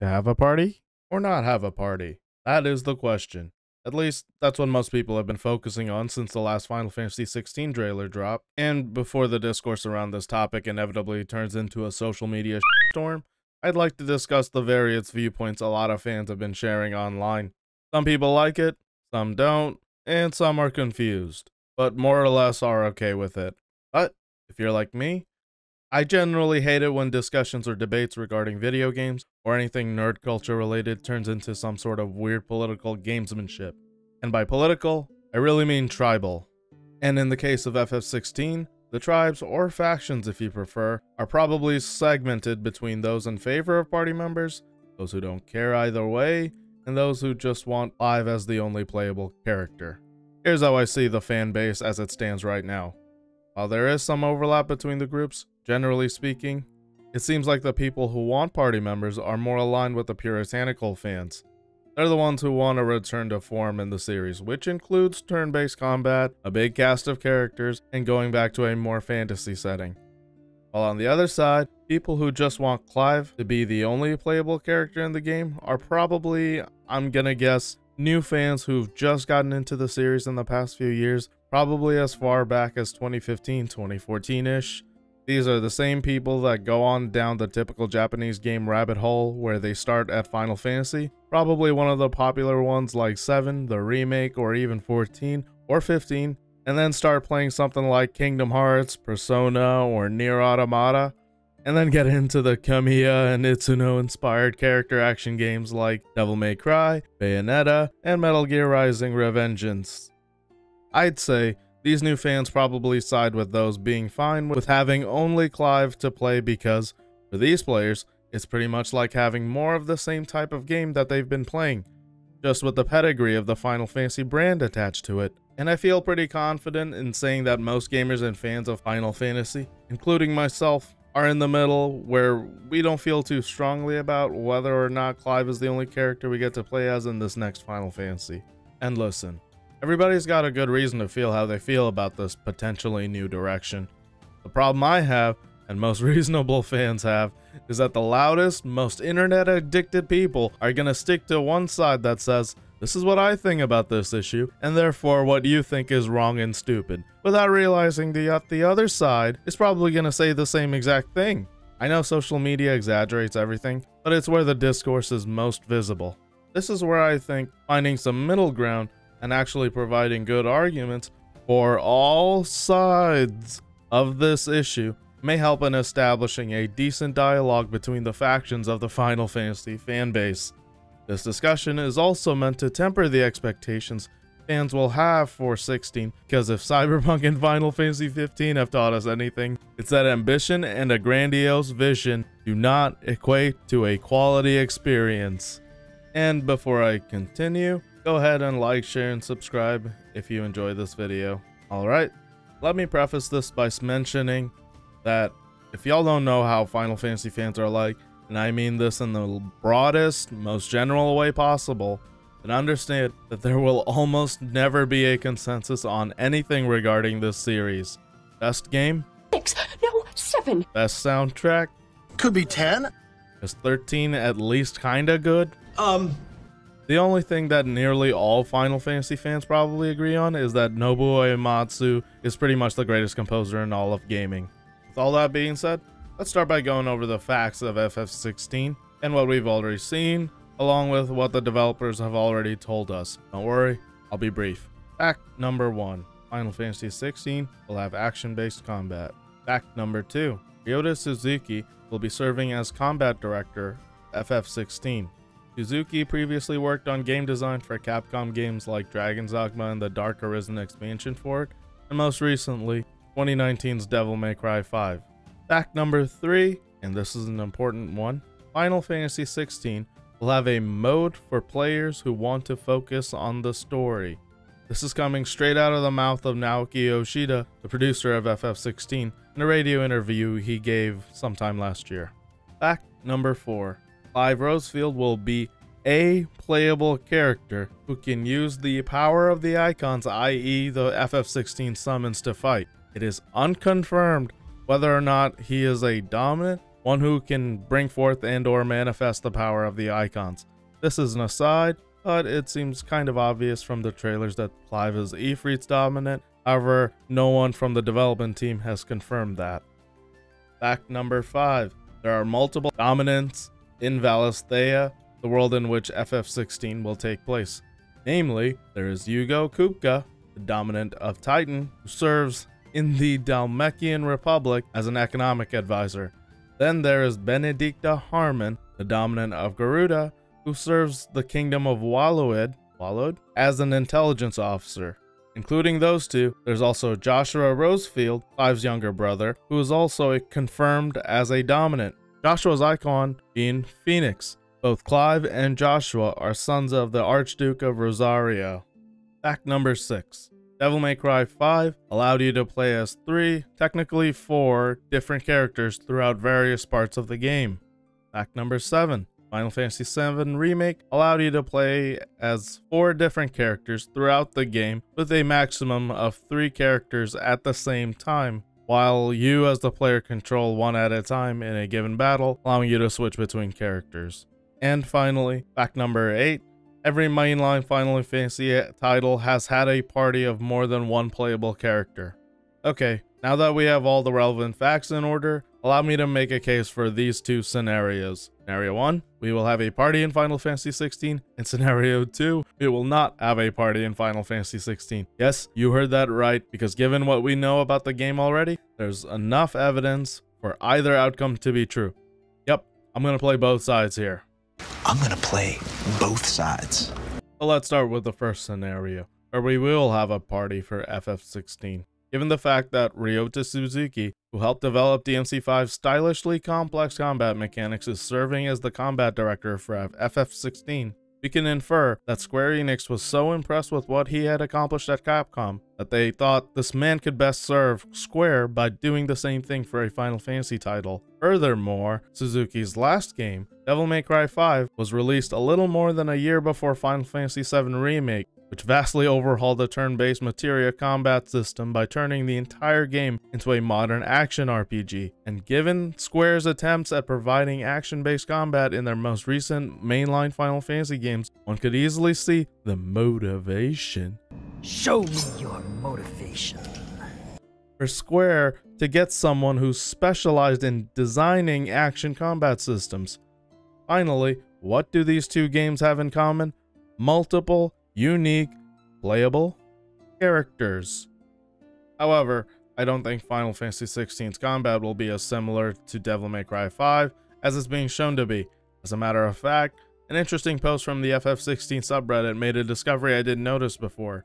To have a party or not have a party? That is the question. At least, that's what most people have been focusing on since the last Final Fantasy XVI trailer dropped, and before the discourse around this topic inevitably turns into a social media storm, I'd like to discuss the various viewpoints a lot of fans have been sharing online. Some people like it, some don't, and some are confused, but more or less are okay with it. But, if you're like me, I generally hate it when discussions or debates regarding video games or anything nerd culture related turns into some sort of weird political gamesmanship. And by political, I really mean tribal. And in the case of FF16, the tribes, or factions if you prefer, are probably segmented between those in favor of party members, those who don't care either way, and those who just want Clive as the only playable character. Here's how I see the fan base as it stands right now. While there is some overlap between the groups, generally speaking, it seems like the people who want party members are more aligned with the puritanical fans. They're the ones who want a return to form in the series, which includes turn-based combat, a big cast of characters, and going back to a more fantasy setting. While on the other side, people who just want Clive to be the only playable character in the game are probably, I'm gonna guess, new fans who've just gotten into the series in the past few years, probably as far back as 2015, 2014-ish. These are the same people that go on down the typical Japanese game rabbit hole where they start at Final Fantasy, probably one of the popular ones like 7, the remake, or even 14 or 15, and then start playing something like Kingdom Hearts, Persona, or Nier Automata, and then get into the Kamiya and Itsuno inspired character action games like Devil May Cry, Bayonetta, and Metal Gear Rising: Revengeance. I'd say these new fans probably side with those being fine with having only Clive to play because, for these players, it's pretty much like having more of the same type of game that they've been playing, just with the pedigree of the Final Fantasy brand attached to it. And I feel pretty confident in saying that most gamers and fans of Final Fantasy, including myself, are in the middle where we don't feel too strongly about whether or not Clive is the only character we get to play as in this next Final Fantasy. And listen, everybody's got a good reason to feel how they feel about this potentially new direction. The problem I have, and most reasonable fans have, is that the loudest, most internet-addicted people are gonna stick to one side that says, this is what I think about this issue, and therefore what you think is wrong and stupid, without realizing that the other side is probably gonna say the same exact thing. I know social media exaggerates everything, but it's where the discourse is most visible. This is where I think finding some middle ground and actually providing good arguments for all sides of this issue may help in establishing a decent dialogue between the factions of the Final Fantasy fanbase. This discussion is also meant to temper the expectations fans will have for 16, because if Cyberpunk and Final Fantasy 15 have taught us anything, it's that ambition and a grandiose vision do not equate to a quality experience. And before I continue, go ahead and like, share, and subscribe if you enjoy this video. Alright, let me preface this by mentioning that if y'all don't know how Final Fantasy fans are like, and I mean this in the broadest, most general way possible, then understand that there will almost never be a consensus on anything regarding this series. Best game? 6, no, 7. Best soundtrack? Could be 10. Is 13 at least kinda good? The only thing that nearly all Final Fantasy fans probably agree on is that Nobuo Uematsu is pretty much the greatest composer in all of gaming. With all that being said, let's start by going over the facts of FF16 and what we've already seen, along with what the developers have already told us. Don't worry, I'll be brief. Fact number 1, Final Fantasy XVI will have action-based combat. Fact number 2, Ryota Suzukli will be serving as combat director FF16. Suzukli previously worked on game design for Capcom games like Dragon's Dogma and the Dark Arisen expansion for it, and most recently, 2019's Devil May Cry 5. Fact number 3, and this is an important one, Final Fantasy XVI will have a mode for players who want to focus on the story. This is coming straight out of the mouth of Naoki Yoshida, the producer of FF16, in a radio interview he gave sometime last year. Fact number 4, Clive Rosfield will be a playable character who can use the power of the icons, i.e. the FF16 summons, to fight. It is unconfirmed whether or not he is a dominant one who can bring forth and or manifest the power of the icons. This is an aside, but it seems kind of obvious from the trailers that Clive is Ifrit's dominant. However, no one from the development team has confirmed that. Fact number 5. There are multiple dominants in Valisthea, the world in which FF16 will take place. Namely, there is Yugo Kupka, the dominant of Titan, who serves in the Dalmekian Republic as an economic advisor. Then there is Benedicta Harmon, the dominant of Garuda, who serves the kingdom of Wallowed as an intelligence officer. Including those two, there's also Joshua Rosfield, Clive's younger brother, who is also confirmed as a dominant. Joshua's icon being Phoenix. Both Clive and Joshua are sons of the Archduke of Rosario. Fact number 6. Devil May Cry 5 allowed you to play as 3, technically 4, different characters throughout various parts of the game. Fact number 7. Final Fantasy VII Remake allowed you to play as 4 different characters throughout the game with a maximum of 3 characters at the same time, while you as the player control 1 at a time in a given battle, allowing you to switch between characters. And finally, fact number 8, every mainline Final Fantasy title has had a party of more than 1 playable character. Okay, now that we have all the relevant facts in order, allow me to make a case for these 2 scenarios. Scenario 1, we will have a party in Final Fantasy XVI, and Scenario 2, we will not have a party in Final Fantasy XVI. Yes, you heard that right, because given what we know about the game already, there's enough evidence for either outcome to be true. Yep, I'm gonna play both sides here. I'm gonna play both sides. So let's start with the first scenario, where we will have a party for FF16. Given the fact that Ryota Suzukli, who helped develop DMC5's stylishly complex combat mechanics, is serving as the combat director for FF16, we can infer that Square Enix was so impressed with what he had accomplished at Capcom that they thought this man could best serve Square by doing the same thing for a Final Fantasy title. Furthermore, Suzukli's last game, Devil May Cry 5, was released a little more than a year before Final Fantasy VII Remake, which vastly overhauled the turn-based materia combat system by turning the entire game into a modern action RPG. And given Square's attempts at providing action-based combat in their most recent mainline Final Fantasy games, one could easily see the motivation. Show me your motivation. For Square to get someone who specialized in designing action combat systems. Finally, what do these 2 games have in common? Multiple, unique, playable characters. However, I don't think Final Fantasy XVI's combat will be as similar to Devil May Cry 5 as it's being shown to be. As a matter of fact, an interesting post from the FF16 subreddit made a discovery I didn't notice before.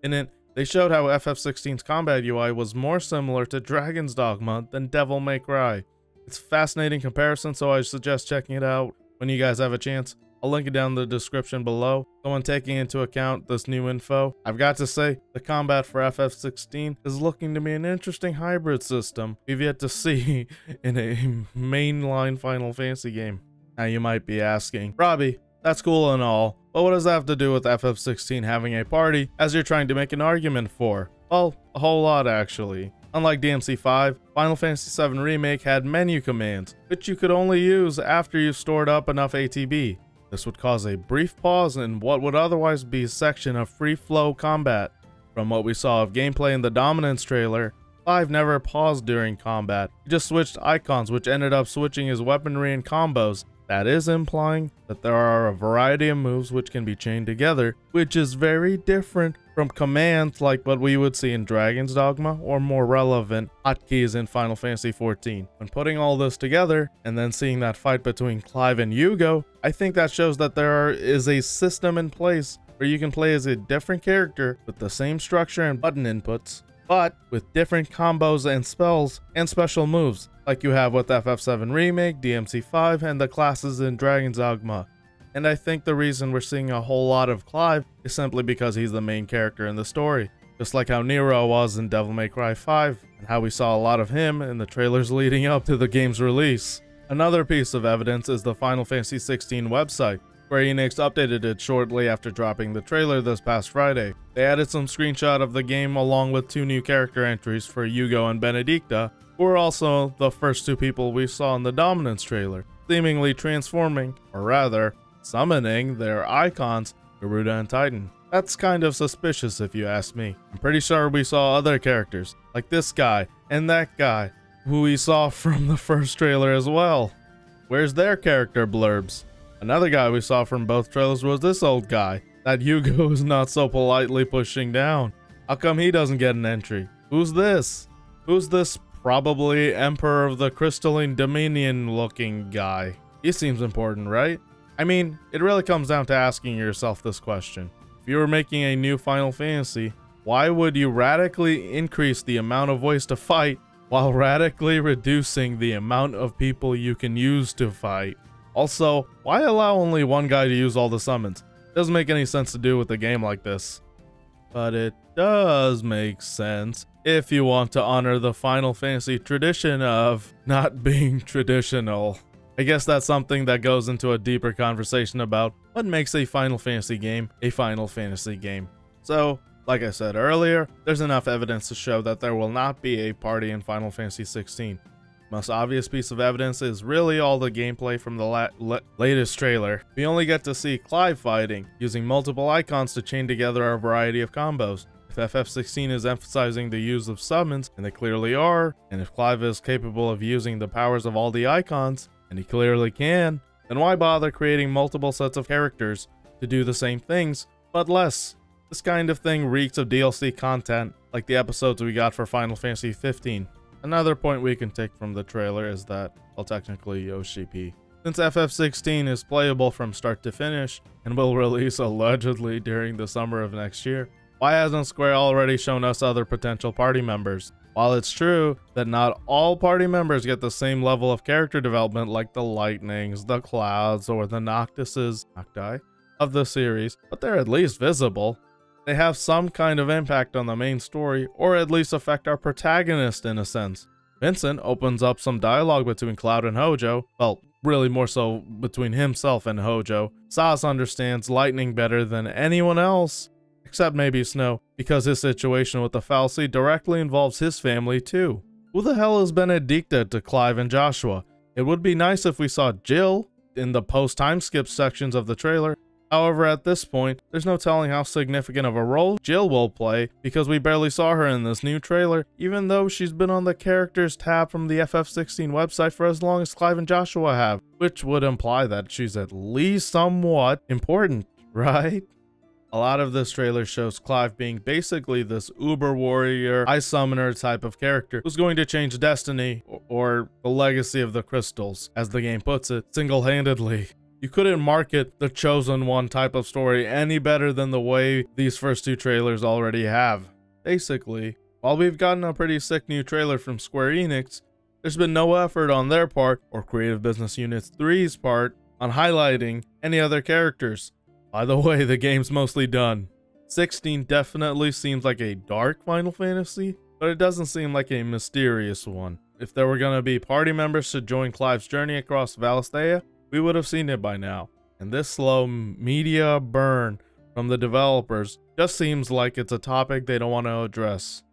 In it, they showed how FF16's combat UI was more similar to Dragon's Dogma than Devil May Cry. It's a fascinating comparison, so I suggest checking it out when you guys have a chance. I'll link it down in the description below. So when taking into account this new info, I've got to say, the combat for FF16 is looking to be an interesting hybrid system we've yet to see in a mainline Final Fantasy game. Now you might be asking, Robbie, that's cool and all, but what does that have to do with FF16 having a party as you're trying to make an argument for? Well, a whole lot actually. Unlike DMC5, Final Fantasy VII Remake had menu commands, which you could only use after you've stored up enough ATB. This would cause a brief pause in what would otherwise be a section of free-flow combat. From what we saw of gameplay in the Dominance trailer, Clive never paused during combat. He just switched icons, which ended up switching his weaponry and combos. That is implying that there are a variety of moves which can be chained together, which is very different from commands like what we would see in Dragon's Dogma or more relevant hotkeys in Final Fantasy XIV. When putting all this together and then seeing that fight between Clive and Yugo, I think that shows that there is a system in place where you can play as a different character with the same structure and button inputs, but with different combos and spells and special moves, like you have with FF7 Remake, DMC5, and the classes in Dragon's Dogma. And I think the reason we're seeing a whole lot of Clive is simply because he's the main character in the story, just like how Nero was in Devil May Cry 5, and how we saw a lot of him in the trailers leading up to the game's release. Another piece of evidence is the Final Fantasy XVI website, where Enix updated it shortly after dropping the trailer this past Friday. They added some screenshot of the game along with 2 new character entries for Yugo and Benedicta, who are also the first two people we saw in the Dominance trailer, seemingly transforming, or rather, summoning their icons, Garuda and Titan. That's kind of suspicious if you ask me. I'm pretty sure we saw other characters, like this guy and that guy, who we saw from the first trailer as well. Where's their character blurbs? Another guy we saw from both trailers was this old guy that Hugo is not so politely pushing down. How come he doesn't get an entry? Who's this? Who's this probably Emperor of the Crystalline Dominion looking guy? He seems important, right? I mean, it really comes down to asking yourself this question. If you were making a new Final Fantasy, why would you radically increase the amount of ways to fight while radically reducing the amount of people you can use to fight? Also, why allow only one guy to use all the summons? Doesn't make any sense to do with a game like this. But it does make sense if you want to honor the Final Fantasy tradition of not being traditional. I guess that's something that goes into a deeper conversation about what makes a Final Fantasy game a Final Fantasy game. So, like I said earlier, there's enough evidence to show that there will not be a party in Final Fantasy 16. Most obvious piece of evidence is really all the gameplay from the latest trailer. We only get to see Clive fighting, using multiple icons to chain together a variety of combos. If FF16 is emphasizing the use of summons, and they clearly are, and if Clive is capable of using the powers of all the icons, and he clearly can, then why bother creating multiple sets of characters to do the same things, but less? This kind of thing reeks of DLC content, like the episodes we got for Final Fantasy 15. Another point we can take from the trailer is that, well, technically Yoshi P. Since FF16 is playable from start to finish, and will release allegedly during the summer of next year, why hasn't Square already shown us other potential party members? While it's true that not all party members get the same level of character development like the Lightnings, the Clouds, or the Noctis of the series, but they're at least visible. They have some kind of impact on the main story, or at least affect our protagonist in a sense. Vincent opens up some dialogue between Cloud and Hojo, well, really more so between himself and Hojo. Sas understands Lightning better than anyone else, except maybe Snow, because his situation with the fallacy directly involves his family too. Who the hell is Benedicta to Clive and Joshua? It would be nice if we saw Jill in the post-time skip sections of the trailer. However, at this point, there's no telling how significant of a role Jill will play because we barely saw her in this new trailer, even though she's been on the characters tab from the FF16 website for as long as Clive and Joshua have, which would imply that she's at least somewhat important, right? A lot of this trailer shows Clive being basically this uber warrior, ice summoner type of character who's going to change destiny or the legacy of the crystals, as the game puts it, single-handedly. You couldn't market the Chosen One type of story any better than the way these first two trailers already have. Basically, while we've gotten a pretty sick new trailer from Square Enix, there's been no effort on their part, or Creative Business Unit 3's part, on highlighting any other characters. By the way, the game's mostly done. 16 definitely seems like a dark Final Fantasy, but it doesn't seem like a mysterious one. If there were gonna be party members to join Clive's journey across Valisthea, we would have seen it by now. And this slow media burn from the developers just seems like it's a topic they don't want to address.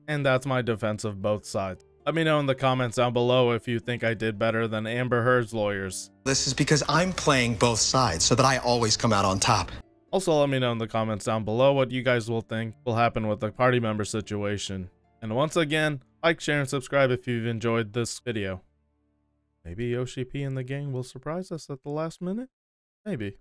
And that's my defense of both sides. Let me know in the comments down below if you think I did better than Amber Heard's lawyers. This is because I'm playing both sides so that I always come out on top. Also, let me know in the comments down below what you guys will think will happen with the party member situation. And once again, like, share, and subscribe if you've enjoyed this video. Maybe Yoshi P and the gang will surprise us at the last minute? Maybe.